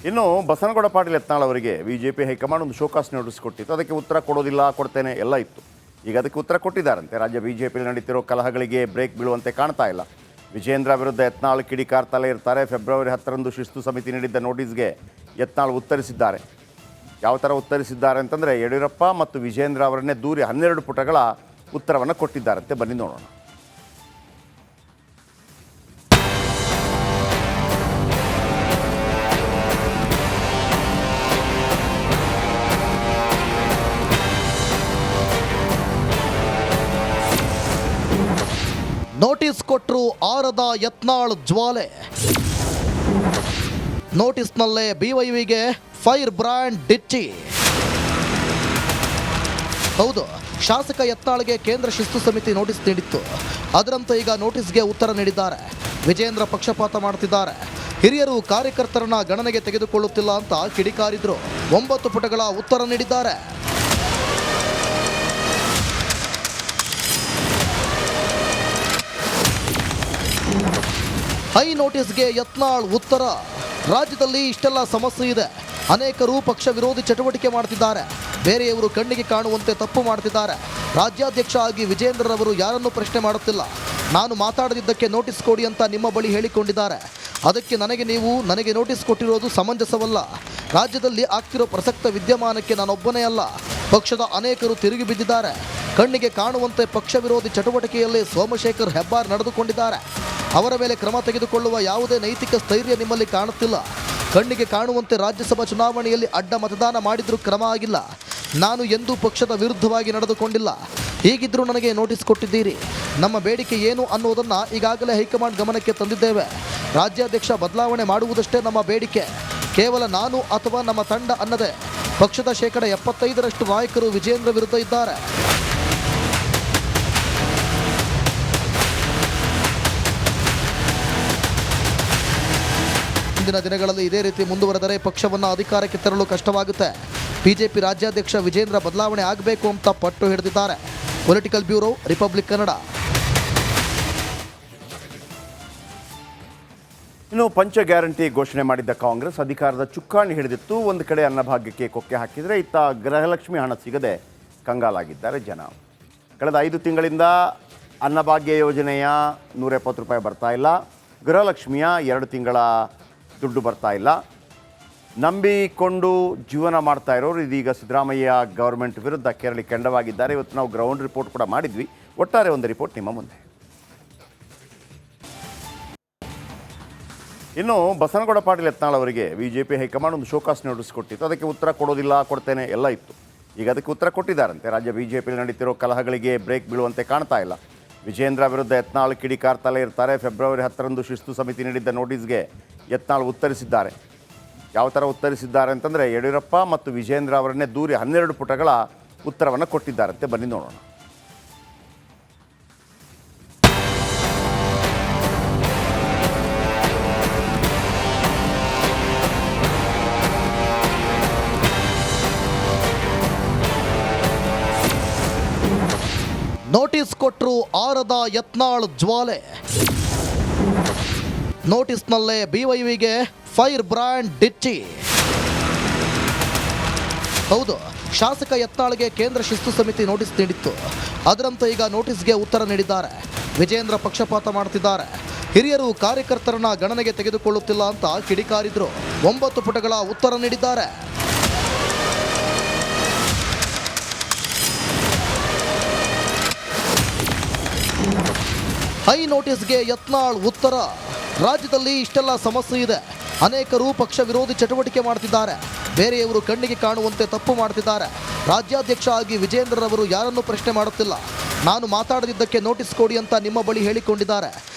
ಇನ್ನು ಬಸನಗೌಡ ಪಾಟೀಲ್ ಯತ್ನಾಳ್ ಅವರಿಗೆ BJP high command ಒಂದು ಶೋಕಾಸ್ ನೋಟಿಸ್ ಕೊಟ್ಟಿತ್ತು. ಅದಕ್ಕೆ ಉತ್ತರ ಕೊಡೋದಿಲ್ಲ, ಕೊಡ್ತೇನೆ ಎಲ್ಲ ಇತ್ತು. ಈಗ ಅದಕ್ಕೆ ಉತ್ತರ ಕೊಟ್ಟಿದ್ದಾರಂತೆ. ರಾಜ್ಯ ಬಿಜೆಪಿಯಲ್ಲಿ ನಡೀತಿರೋ ಕಲಹಗಳಿಗೆ ಬ್ರೇಕ್ ಬೀಳುವಂತೆ ಕಾಣ್ತಾ ಇಲ್ಲ. ವಿಜೇಂದ್ರ ವಿರುದ್ಧ ಯತ್ನಾಳ್ ಕಿಡಿಕಾರ್ತಲೇ ಇರ್ತಾರೆ. ಫೆಬ್ರವರಿ 10ರಂದು ಶಿಸ್ತು ಸಮಿತಿ ನೀಡಿದ್ದ ನೋಟಿಸ್ಗೆ ಯತ್ನಾಳ್ ಉತ್ತರಿಸಿದ್ದಾರೆ. ಯಾವ ಥರ ಉತ್ತರಿಸಿದ್ದಾರೆ ಅಂತಂದರೆ, ಯಡಿಯೂರಪ್ಪ ಮತ್ತು ವಿಜೇಂದ್ರ ಅವರನ್ನೇ ದೂರಿ 12 ಪುಟಗಳ ಉತ್ತರವನ್ನು ಕೊಟ್ಟಿದ್ದಾರಂತೆ. ಬನ್ನಿ ನೋಡೋಣ. ನೋಟಿಸ್ ಕೊಟ್ಟರು ಆರದ ಯತ್ನಾಳ್ ಜ್ವಾಲೆ. ನೋಟಿಸ್ನಲ್ಲೇ ಬಿವೈವಿಗೆ ಫೈರ್ ಬ್ರ್ಯಾಂಡ್ ಡಿಚ್ಚಿ. ಹೌದು, ಶಾಸಕ ಯತ್ನಾಳ್ಗೆ ಕೇಂದ್ರ ಶಿಸ್ತು ಸಮಿತಿ ನೋಟಿಸ್ ನೀಡಿತ್ತು. ಅದರಂತೆ ಈಗ ನೋಟಿಸ್ಗೆ ಉತ್ತರ ನೀಡಿದ್ದಾರೆ. ವಿಜೇಂದ್ರ ಪಕ್ಷಪಾತ ಮಾಡ್ತಿದ್ದಾರೆ, ಹಿರಿಯರು ಕಾರ್ಯಕರ್ತರನ್ನ ಗಣನೆಗೆ ತೆಗೆದುಕೊಳ್ಳುತ್ತಿಲ್ಲ ಅಂತ ಕಿಡಿಕಾರಿದ್ರು. 9 ಪುಟಗಳ ಉತ್ತರ ನೀಡಿದ್ದಾರೆ. ಹೈ ನೋಟಿಸ್ಗೆ ಯತ್ನಾಳ್ ಉತ್ತರ. ರಾಜ್ಯದಲ್ಲಿ ಇಷ್ಟೆಲ್ಲ ಸಮಸ್ಯೆ ಇದೆ. ಅನೇಕರು ಪಕ್ಷ ವಿರೋಧಿ ಚಟುವಟಿಕೆ ಮಾಡ್ತಿದ್ದಾರೆ. ಬೇರೆಯವರು ಕಣ್ಣಿಗೆ ಕಾಣುವಂತೆ ತಪ್ಪು ಮಾಡ್ತಿದ್ದಾರೆ. ರಾಜ್ಯಾಧ್ಯಕ್ಷ ಆಗಿ ವಿಜೇಂದ್ರರವರು ಯಾರನ್ನೂ ಪ್ರಶ್ನೆ ಮಾಡುತ್ತಿಲ್ಲ. ನಾನು ಮಾತಾಡದಿದ್ದಕ್ಕೆ ನೋಟಿಸ್ ಕೊಡಿ ಅಂತ ನಿಮ್ಮ ಬಳಿ ಹೇಳಿಕೊಂಡಿದ್ದಾರೆ. ಅದಕ್ಕೆ ನನಗೆ ನೋಟಿಸ್ ಕೊಟ್ಟಿರೋದು ಸಮಂಜಸವಲ್ಲ. ರಾಜ್ಯದಲ್ಲಿ ಆಗ್ತಿರೋ ಪ್ರಸಕ್ತ ವಿದ್ಯಮಾನಕ್ಕೆ ನಾನೊಬ್ಬನೇ ಅಲ್ಲ, ಪಕ್ಷದ ಅನೇಕರು ತಿರುಗಿ ಬಿದ್ದಿದ್ದಾರೆ. ಕಣ್ಣಿಗೆ ಕಾಣುವಂತೆ ಪಕ್ಷ ವಿರೋಧಿ ಚಟುವಟಿಕೆಯಲ್ಲಿ ಸೋಮಶೇಖರ್ ಹೆಬ್ಬಾರ್ ನಡೆದುಕೊಂಡಿದ್ದಾರೆ. ಅವರ ಮೇಲೆ ಕ್ರಮ ತೆಗೆದುಕೊಳ್ಳುವ ಯಾವುದೇ ನೈತಿಕ ಸ್ಥೈರ್ಯ ನಿಮ್ಮಲ್ಲಿ ಕಾಣುತ್ತಿಲ್ಲ. ಕಣ್ಣಿಗೆ ಕಾಣುವಂತೆ ರಾಜ್ಯಸಭಾ ಚುನಾವಣೆಯಲ್ಲಿ ಅಡ್ಡ ಮತದಾನ ಮಾಡಿದ್ರೂ ಕ್ರಮ ಆಗಿಲ್ಲ. ನಾನು ಎಂದೂ ಪಕ್ಷದ ವಿರುದ್ಧವಾಗಿ ನಡೆದುಕೊಂಡಿಲ್ಲ. ಹೀಗಿದ್ರೂ ನನಗೆ ನೋಟಿಸ್ ಕೊಟ್ಟಿದ್ದೀರಿ. ನಮ್ಮ ಬೇಡಿಕೆ ಏನು ಅನ್ನೋದನ್ನು ಈಗಾಗಲೇ ಹೈಕಮಾಂಡ್ ಗಮನಕ್ಕೆ ತಂದಿದ್ದೇವೆ. ರಾಜ್ಯಾಧ್ಯಕ್ಷ ಬದಲಾವಣೆ ಮಾಡುವುದಷ್ಟೇ ನಮ್ಮ ಬೇಡಿಕೆ. ಕೇವಲ ನಾನು ಅಥವಾ ನಮ್ಮ ತಂಡ ಅನ್ನದೇ ಪಕ್ಷದ 75% ನಾಯಕರು ವಿಜೇಂದ್ರ ವಿರುದ್ಧ ಇದ್ದಾರೆ. ಮುಂದಿನ ದಿನಗಳಲ್ಲಿ ಇದೇ ರೀತಿ ಮುಂದುವರೆದರೆ ಪಕ್ಷವನ್ನು ಅಧಿಕಾರಕ್ಕೆ ತರಲು ಕಷ್ಟವಾಗುತ್ತೆ. ಬಿಜೆಪಿ ರಾಜ್ಯಾಧ್ಯಕ್ಷ ವಿಜೇಂದ್ರ ಬದಲಾವಣೆ ಆಗಬೇಕು ಅಂತ ಪಟ್ಟು ಹಿಡಿದಿದ್ದಾರೆ. Political bureau, republic Kannada. ಇನ್ನು ಪಂಚ ಗ್ಯಾರಂಟಿ ಘೋಷಣೆ ಮಾಡಿದ್ದ ಕಾಂಗ್ರೆಸ್ ಅಧಿಕಾರದ ಚುಕ್ಕಾಣಿ ಹಿಡಿದಿತ್ತು. ಒಂದು ಕಡೆ ಅನ್ನಭಾಗ್ಯಕ್ಕೆ ಕೊಕ್ಕೆ ಹಾಕಿದರೆ, ಇತ್ತ ಗೃಹಲಕ್ಷ್ಮಿ ಹಣ ಸಿಗದೆ ಕಂಗಾಲಾಗಿದ್ದಾರೆ ಜನ. ಕಳೆದ 5 ತಿಂಗಳಿಂದ ಅನ್ನಭಾಗ್ಯ ಯೋಜನೆಯ 170 ರೂಪಾಯಿ ಬರ್ತಾ ಇಲ್ಲ. ಗೃಹಲಕ್ಷ್ಮಿಯ 2 ತಿಂಗಳ ದುಡ್ಡು ಬರ್ತಾ ಇಲ್ಲ. ನಂಬಿಕೊಂಡು ಜೀವನ ಮಾಡ್ತಾ ಇರೋರು ಇದೀಗ ಸಿದ್ದರಾಮಯ್ಯ ಗೌರ್ಮೆಂಟ್ ವಿರುದ್ಧ ಕೆರಳಿ ಕೆಂಡವಾಗಿದ್ದಾರೆ. ಇವತ್ತು ನಾವು ಗ್ರೌಂಡ್ ರಿಪೋರ್ಟ್ ಕೂಡ ಮಾಡಿದ್ವಿ. ಒಟ್ಟಾರೆ ಒಂದು ರಿಪೋರ್ಟ್ ನಿಮ್ಮ ಮುಂದೆ. ಇನ್ನು ಬಸನಗೌಡ ಪಾಟೀಲ್ ಯತ್ನಾಳ್ ಅವರಿಗೆ ಬಿಜೆಪಿ ಹೈಕಮಾಂಡ್ ಒಂದು ಶೋಕಾಸ್ ನೋಟಿಸ್ ಕೊಟ್ಟಿತ್ತು. ಅದಕ್ಕೆ ಉತ್ತರ ಕೊಡೋದಿಲ್ಲ, ಕೊಡ್ತೇನೆ ಎಲ್ಲ ಇತ್ತು. ಈಗ ಅದಕ್ಕೆ ಉತ್ತರ ಕೊಟ್ಟಿದ್ದಾರಂತೆ. ರಾಜ್ಯ ಬಿಜೆಪಿಯಲ್ಲಿ ನಡೀತಿರೋ ಕಲಹಗಳಿಗೆ ಬ್ರೇಕ್ ಬೀಳುವಂತೆ ಕಾಣ್ತಾ ಇಲ್ಲ. ವಿಜೇಂದ್ರ ವಿರುದ್ಧ ಯತ್ನಾಳ್ ಕಿಡಿಕಾರ್ತಲೇ ಇರ್ತಾರೆ. ಫೆಬ್ರವರಿ 10ರಂದು ಶಿಸ್ತು ಸಮಿತಿ ನೀಡಿದ್ದ ನೋಟಿಸ್ಗೆ ಯತ್ನಾಳ್ ಉತ್ತರಿಸಿದ್ದಾರೆ. ಯಾವ ಥರ ಉತ್ತರಿಸಿದ್ದಾರೆ ಅಂತಂದರೆ, ಯಡಿಯೂರಪ್ಪ ಮತ್ತು ವಿಜೇಂದ್ರ ಅವರನ್ನೇ ದೂರಿ 12 ಪುಟಗಳ ಉತ್ತರವನ್ನು ಕೊಟ್ಟಿದ್ದಾರಂತೆ. ಬನ್ನಿ ನೋಡೋಣ. ನೋಟಿಸ್ ಕೊಟ್ಟರು ಆರದ ಯತ್ನಾಳ್ ಜ್ವಾಲೆ. ನೋಟಿಸ್ನಲ್ಲೇ ಬಿವೈವಿಗೆ ಫೈರ್ ಬ್ರ್ಯಾಂಡ್ ಡಿಚ್ಚಿ. ಹೌದು, ಶಾಸಕ ಯತ್ನಾಳ್ಗೆ ಕೇಂದ್ರ ಶಿಸ್ತು ಸಮಿತಿ ನೋಟಿಸ್ ನೀಡಿತ್ತು. ಅದರಂತೆ ಈಗ ನೋಟಿಸ್ಗೆ ಉತ್ತರ ನೀಡಿದ್ದಾರೆ. ವಿಜೇಂದ್ರ ಪಕ್ಷಪಾತ ಮಾಡ್ತಿದ್ದಾರೆ, ಹಿರಿಯರು ಕಾರ್ಯಕರ್ತರನ್ನ ಗಣನೆಗೆ ತೆಗೆದುಕೊಳ್ಳುತ್ತಿಲ್ಲ ಅಂತ ಕಿಡಿಕಾರಿದ್ರು. 9 ಪುಟಗಳ ಉತ್ತರ ನೀಡಿದ್ದಾರೆ. ಹೈ ನೋಟಿಸ್ಗೆ ಯತ್ನಾಳ್ ಉತ್ತರ. ರಾಜ್ಯದಲ್ಲಿ ಇಷ್ಟೆಲ್ಲ ಸಮಸ್ಯೆ ಇದೆ. ಅನೇಕರು ಪಕ್ಷ ವಿರೋಧಿ ಚಟುವಟಿಕೆ ಮಾಡ್ತಿದ್ದಾರೆ. ಬೇರೆಯವರು ಕಣ್ಣಿಗೆ ಕಾಣುವಂತೆ ತಪ್ಪು ಮಾಡ್ತಿದ್ದಾರೆ. ರಾಜ್ಯಾಧ್ಯಕ್ಷ ಆಗಿ ವಿಜೇಂದ್ರರವರು ಯಾರನ್ನೂ ಪ್ರಶ್ನೆ ಮಾಡುತ್ತಿಲ್ಲ. ನಾನು ಮಾತಾಡದಿದ್ದಕ್ಕೆ ನೋಟಿಸ್ ಕೊಡಿ ಅಂತ ನಿಮ್ಮ ಬಳಿ ಹೇಳಿಕೊಂಡಿದ್ದಾರೆ.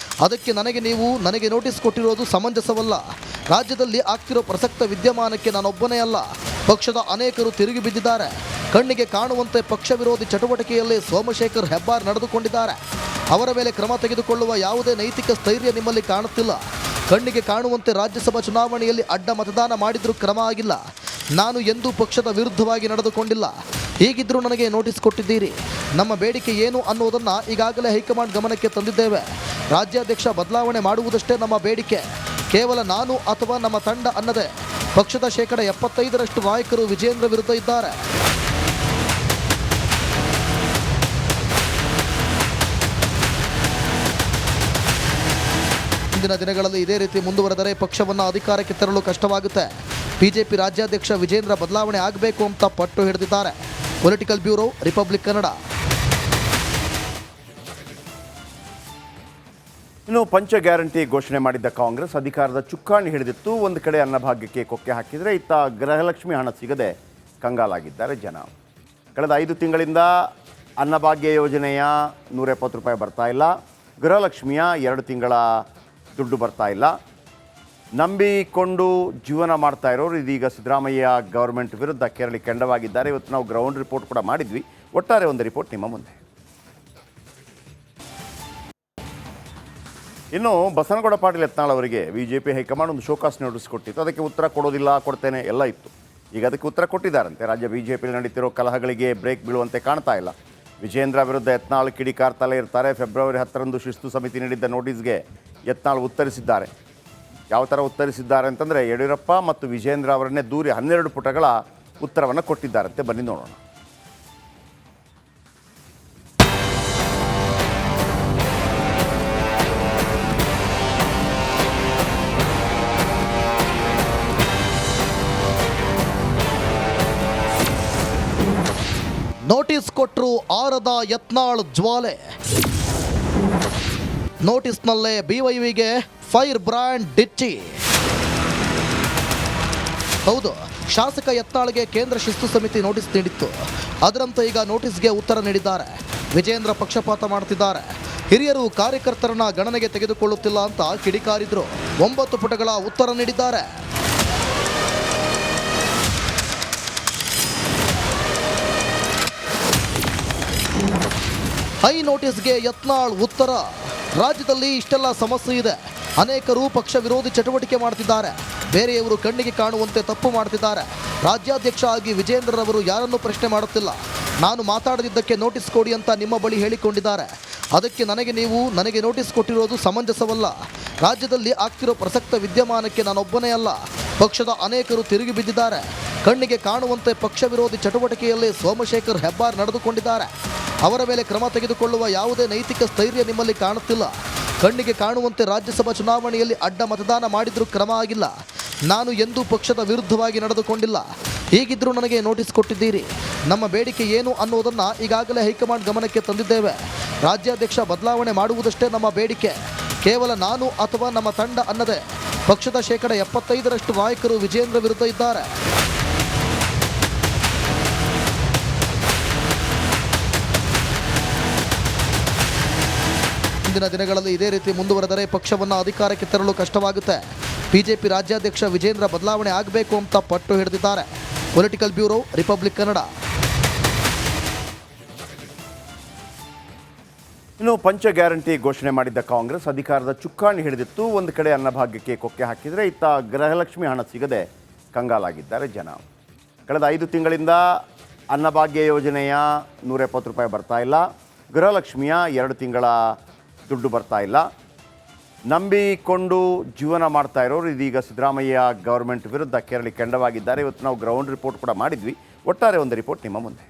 ಅದಕ್ಕೆ ನನಗೆ ನೋಟಿಸ್ ಕೊಟ್ಟಿರೋದು ಸಮಂಜಸವಲ್ಲ. ರಾಜ್ಯದಲ್ಲಿ ಆಗ್ತಿರೋ ಪ್ರಸಕ್ತ ವಿದ್ಯಮಾನಕ್ಕೆ ನಾನೊಬ್ಬನೇ ಅಲ್ಲ, ಪಕ್ಷದ ಅನೇಕರು ತಿರುಗಿ ಬಿದ್ದಿದ್ದಾರೆ. ಕಣ್ಣಿಗೆ ಕಾಣುವಂತೆ ಪಕ್ಷ ವಿರೋಧಿ ಚಟುವಟಿಕೆಯಲ್ಲಿ ಸೋಮಶೇಖರ್ ಹೆಬ್ಬಾರ್ ನಡೆದುಕೊಂಡಿದ್ದಾರೆ. ಅವರ ಮೇಲೆ ಕ್ರಮ ತೆಗೆದುಕೊಳ್ಳುವ ಯಾವುದೇ ನೈತಿಕ ಸ್ಥೈರ್ಯ ನಿಮ್ಮಲ್ಲಿ ಕಾಣುತ್ತಿಲ್ಲ. ಕಣ್ಣಿಗೆ ಕಾಣುವಂತೆ ರಾಜ್ಯಸಭಾ ಚುನಾವಣೆಯಲ್ಲಿ ಅಡ್ಡ ಮತದಾನ ಮಾಡಿದ್ರೂ ಕ್ರಮ ಆಗಿಲ್ಲ. ನಾನು ಎಂದೂ ಪಕ್ಷದ ವಿರುದ್ಧವಾಗಿ ನಡೆದುಕೊಂಡಿಲ್ಲ. ಹೀಗಿದ್ರೂ ನನಗೆ ನೋಟಿಸ್ ಕೊಟ್ಟಿದ್ದೀರಿ. ನಮ್ಮ ಬೇಡಿಕೆ ಏನು ಅನ್ನೋದನ್ನು ಈಗಾಗಲೇ ಹೈಕಮಾಂಡ್ ಗಮನಕ್ಕೆ ತಂದಿದ್ದೇವೆ. ರಾಜ್ಯಾಧ್ಯಕ್ಷ ಬದಲಾವಣೆ ಮಾಡುವುದಷ್ಟೇ ನಮ್ಮ ಬೇಡಿಕೆ. ಕೇವಲ ನಾನು ಅಥವಾ ನಮ್ಮ ತಂಡ ಅನ್ನದೇ ಪಕ್ಷದ ಶೇಕಡ 75ರಷ್ಟು ನಾಯಕರು ವಿಜೇಂದ್ರ ವಿರುದ್ಧ ಇದ್ದಾರೆ. ಮುಂದಿನ ದಿನಗಳಲ್ಲಿ ಇದೇ ರೀತಿ ಮುಂದುವರೆದರೆ ಪಕ್ಷವನ್ನು ಅಧಿಕಾರಕ್ಕೆ ತರಲು ಕಷ್ಟವಾಗುತ್ತೆ. ಬಿಜೆಪಿ ರಾಜ್ಯಾಧ್ಯಕ್ಷ ವಿಜೇಂದ್ರ ಬದಲಾವಣೆ ಆಗಬೇಕು ಅಂತ ಪಟ್ಟು ಹಿಡಿದಿದ್ದಾರೆ. Political bureau, republic Kannada. ಇನ್ನು ಪಂಚ ಗ್ಯಾರಂಟಿ ಘೋಷಣೆ ಮಾಡಿದ್ದ ಕಾಂಗ್ರೆಸ್ ಅಧಿಕಾರದ ಚುಕ್ಕಾಣಿ ಹಿಡಿದಿತ್ತು. ಒಂದು ಕಡೆ ಅನ್ನಭಾಗ್ಯಕ್ಕೆ ಕೊಕ್ಕೆ ಹಾಕಿದರೆ ಇತ್ತ ಗೃಹಲಕ್ಷ್ಮಿ ಹಣ ಸಿಗದೆ ಕಂಗಾಲಾಗಿದ್ದಾರೆ ಜನ. ಕಳೆದ 5 ತಿಂಗಳಿಂದ ಅನ್ನಭಾಗ್ಯ ಯೋಜನೆಯ 170 ರೂಪಾಯಿ ಬರ್ತಾ ಇಲ್ಲ. ಗೃಹಲಕ್ಷ್ಮಿಯ 2 ತಿಂಗಳ ದುಡ್ಡು ಬರ್ತಾ ಇಲ್ಲ. ನಂಬಿಕೊಂಡು ಜೀವನ ಮಾಡ್ತಾ ಇರೋರು ಇದೀಗ ಸಿದ್ದರಾಮಯ್ಯ ಗವರ್ಮೆಂಟ್ ವಿರುದ್ಧ ಕೆರಳಿ ಕೆಂಡವಾಗಿದ್ದಾರೆ. ಇವತ್ತು ನಾವು ಗ್ರೌಂಡ್ ರಿಪೋರ್ಟ್ ಕೂಡ ಮಾಡಿದ್ವಿ. ಒಟ್ಟಾರೆ ಒಂದು ರಿಪೋರ್ಟ್ ನಿಮ್ಮ ಮುಂದೆ. ಇನ್ನು ಬಸನಗೌಡ ಪಾಟೀಲ್ ಯತ್ನಾಳ್ ಅವರಿಗೆ ಬಿಜೆಪಿ ಹೈಕಮಾಂಡ್ ಒಂದು ಶೋಕಾಸ್ ನೋಟಿಸ್ ಕೊಟ್ಟಿತ್ತು. ಅದಕ್ಕೆ ಉತ್ತರ ಕೊಡೋದಿಲ್ಲ, ಕೊಡ್ತೇನೆ ಎಲ್ಲ ಇತ್ತು. ಈಗ ಅದಕ್ಕೆ ಉತ್ತರ ಕೊಟ್ಟಿದ್ದಾರಂತೆ. ರಾಜ್ಯ ಬಿಜೆಪಿಯಲ್ಲಿ ನಡೀತಿರೋ ಕಲಹಗಳಿಗೆ ಬ್ರೇಕ್ ಬೀಳುವಂತೆ ಕಾಣ್ತಾ ಇಲ್ಲ. ವಿಜೇಂದ್ರ ವಿರುದ್ಧ ಯತ್ನಾಳ್ ಕಿಡಿಕಾರ್ತಲೇ ಇರ್ತಾರೆ. ಫೆಬ್ರವರಿ 10ರಂದು ಶಿಸ್ತು ಸಮಿತಿ ನೀಡಿದ್ದ ನೋಟಿಸ್ಗೆ ಯತ್ನಾಳ್ ಉತ್ತರಿಸಿದ್ದಾರೆ. ಯಾವ ಥರ ಉತ್ತರಿಸಿದ್ದಾರೆ ಅಂತಂದರೆ, ಯಡಿಯೂರಪ್ಪ ಮತ್ತು ವಿಜೇಂದ್ರ ಅವರನ್ನೇ ದೂರಿ 12 ಪುಟಗಳ ಉತ್ತರವನ್ನು ಕೊಟ್ಟಿದ್ದಾರಂತೆ. ಬನ್ನಿ ನೋಡೋಣ. ನೋಟಿಸ್ ಕೊಟ್ಟರು ಆರದ ಯತ್ನಾಳ್ ಜ್ವಾಲೆ. ನೋಟಿಸ್ನಲ್ಲೇ ಬಿವೈವಿಗೆ ಫೈರ್ ಬ್ರ್ಯಾಂಡ್ ಡಿಚ್ಚಿ. ಹೌದು, ಶಾಸಕ ಯತ್ನಾಳ್ಗೆ ಕೇಂದ್ರ ಶಿಸ್ತು ಸಮಿತಿ ನೋಟಿಸ್ ನೀಡಿತ್ತು. ಅದರಂತೆ ಈಗ ನೋಟಿಸ್ಗೆ ಉತ್ತರ ನೀಡಿದ್ದಾರೆ. ವಿಜೇಂದ್ರ ಪಕ್ಷಪಾತ ಮಾಡ್ತಿದ್ದಾರೆ, ಹಿರಿಯರು ಕಾರ್ಯಕರ್ತರನ್ನ ಗಣನೆಗೆ ತೆಗೆದುಕೊಳ್ಳುತ್ತಿಲ್ಲ ಅಂತ ಕಿಡಿಕಾರಿದ್ರು. 9 ಪುಟಗಳ ಉತ್ತರ ನೀಡಿದ್ದಾರೆ. ಹೈ ನೋಟಿಸ್ಗೆ ಯತ್ನಾಳ್ ಉತ್ತರ. ರಾಜ್ಯದಲ್ಲಿ ಇಷ್ಟೆಲ್ಲ ಸಮಸ್ಯೆ ಇದೆ. ಅನೇಕರು ಪಕ್ಷ ವಿರೋಧಿ ಚಟುವಟಿಕೆ ಮಾಡ್ತಿದ್ದಾರೆ. ಬೇರೆಯವರು ಕಣ್ಣಿಗೆ ಕಾಣುವಂತೆ ತಪ್ಪು ಮಾಡ್ತಿದ್ದಾರೆ. ರಾಜ್ಯಾಧ್ಯಕ್ಷ ಆಗಿ ವಿಜೇಂದ್ರರವರು ಯಾರನ್ನೂ ಪ್ರಶ್ನೆ ಮಾಡುತ್ತಿಲ್ಲ. ನಾನು ಮಾತಾಡದಿದ್ದಕ್ಕೆ ನೋಟಿಸ್ ಕೊಡಿ ಅಂತ ನಿಮ್ಮ ಬಳಿ ಹೇಳಿಕೊಂಡಿದ್ದಾರೆ. ಅದಕ್ಕೆ ನನಗೆ ನೋಟಿಸ್ ಕೊಟ್ಟಿರೋದು ಸಮಂಜಸವಲ್ಲ. ರಾಜ್ಯದಲ್ಲಿ ಆಗ್ತಿರೋ ಪ್ರಸಕ್ತ ವಿದ್ಯಮಾನಕ್ಕೆ ನಾನೊಬ್ಬನೇ ಅಲ್ಲ, ಪಕ್ಷದ ಅನೇಕರು ತಿರುಗಿ ಬಿದ್ದಿದ್ದಾರೆ. ಕಣ್ಣಿಗೆ ಕಾಣುವಂತೆ ಪಕ್ಷ ವಿರೋಧಿ ಚಟುವಟಿಕೆಯಲ್ಲಿ ಸೋಮಶೇಖರ್ ಹೆಬ್ಬಾರ್ ನಡೆದುಕೊಂಡಿದ್ದಾರೆ. ಅವರ ಮೇಲೆ ಕ್ರಮ ತೆಗೆದುಕೊಳ್ಳುವ ಯಾವುದೇ ನೈತಿಕ ಸ್ಥೈರ್ಯ ನಿಮ್ಮಲ್ಲಿ ಕಾಣುತ್ತಿಲ್ಲ. ಕಣ್ಣಿಗೆ ಕಾಣುವಂತೆ ರಾಜ್ಯಸಭಾ ಚುನಾವಣೆಯಲ್ಲಿ ಅಡ್ಡ ಮತದಾನ ಮಾಡಿದ್ರೂ ಕ್ರಮ ಆಗಿಲ್ಲ. ನಾನು ಎಂದೂ ಪಕ್ಷದ ವಿರುದ್ಧವಾಗಿ ನಡೆದುಕೊಂಡಿಲ್ಲ. ಹೀಗಿದ್ರೂ ನನಗೆ ನೋಟಿಸ್ ಕೊಟ್ಟಿದ್ದೀರಿ. ನಮ್ಮ ಬೇಡಿಕೆ ಏನು ಅನ್ನೋದನ್ನು ಈಗಾಗಲೇ ಹೈಕಮಾಂಡ್ ಗಮನಕ್ಕೆ ತಂದಿದ್ದೇವೆ. ರಾಜ್ಯಾಧ್ಯಕ್ಷ ಬದಲಾವಣೆ ಮಾಡುವುದಷ್ಟೇ ನಮ್ಮ ಬೇಡಿಕೆ. ಕೇವಲ ನಾನು ಅಥವಾ ನಮ್ಮ ತಂಡ ಅನ್ನದೇ ಪಕ್ಷದ ಶೇಕಡ 75ರಷ್ಟು ನಾಯಕರು ವಿಜೇಂದ್ರ ವಿರುದ್ಧ ಇದ್ದಾರೆ. ಮುಂದಿನ ದಿನಗಳಲ್ಲಿ ಇದೇ ರೀತಿ ಮುಂದುವರೆದರೆ ಪಕ್ಷವನ್ನು ಅಧಿಕಾರಕ್ಕೆ ತರಲು ಕಷ್ಟವಾಗುತ್ತೆ. ಬಿಜೆಪಿ ರಾಜ್ಯಾಧ್ಯಕ್ಷ ವಿಜೇಂದ್ರ ಬದಲಾವಣೆ ಆಗಬೇಕು ಅಂತ ಪಟ್ಟು ಹಿಡಿದಿದ್ದಾರೆ. Political bureau, republic Kannada. ಇನ್ನು ಪಂಚ ಗ್ಯಾರಂಟಿ ಘೋಷಣೆ ಮಾಡಿದ್ದ ಕಾಂಗ್ರೆಸ್ ಅಧಿಕಾರದ ಚುಕ್ಕಾಣಿ ಹಿಡಿದಿತ್ತು. ಒಂದು ಕಡೆ ಅನ್ನಭಾಗ್ಯಕ್ಕೆ ಕೊಕ್ಕೆ ಹಾಕಿದರೆ ಇತ್ತ ಗೃಹಲಕ್ಷ್ಮಿ ಹಣ ಸಿಗದೆ ಕಂಗಾಲಾಗಿದ್ದಾರೆ ಜನ. ಕಳೆದ 5 ತಿಂಗಳಿಂದ ಅನ್ನಭಾಗ್ಯ ಯೋಜನೆಯ 170 ರೂಪಾಯಿ ಬರ್ತಾ ಇಲ್ಲ. ಗೃಹಲಕ್ಷ್ಮಿಯ 2 ತಿಂಗಳ ದುಡ್ಡು ಬರ್ತಾ ಇಲ್ಲ. ನಂಬಿಕೊಂಡು ಜೀವನ ಮಾಡ್ತಾ ಇರೋರು ಇದೀಗ ಸಿದ್ದರಾಮಯ್ಯ ಗವರ್ಮೆಂಟ್ ವಿರುದ್ಧ ಕೆರಳಿ ಕೆಂಡವಾಗಿದ್ದಾರೆ. ಇವತ್ತು ನಾವು ಗ್ರೌಂಡ್ ರಿಪೋರ್ಟ್ ಕೂಡ ಮಾಡಿದ್ವಿ. ಒಟ್ಟಾರೆ ಒಂದು ರಿಪೋರ್ಟ್ ನಿಮ್ಮ ಮುಂದೆ.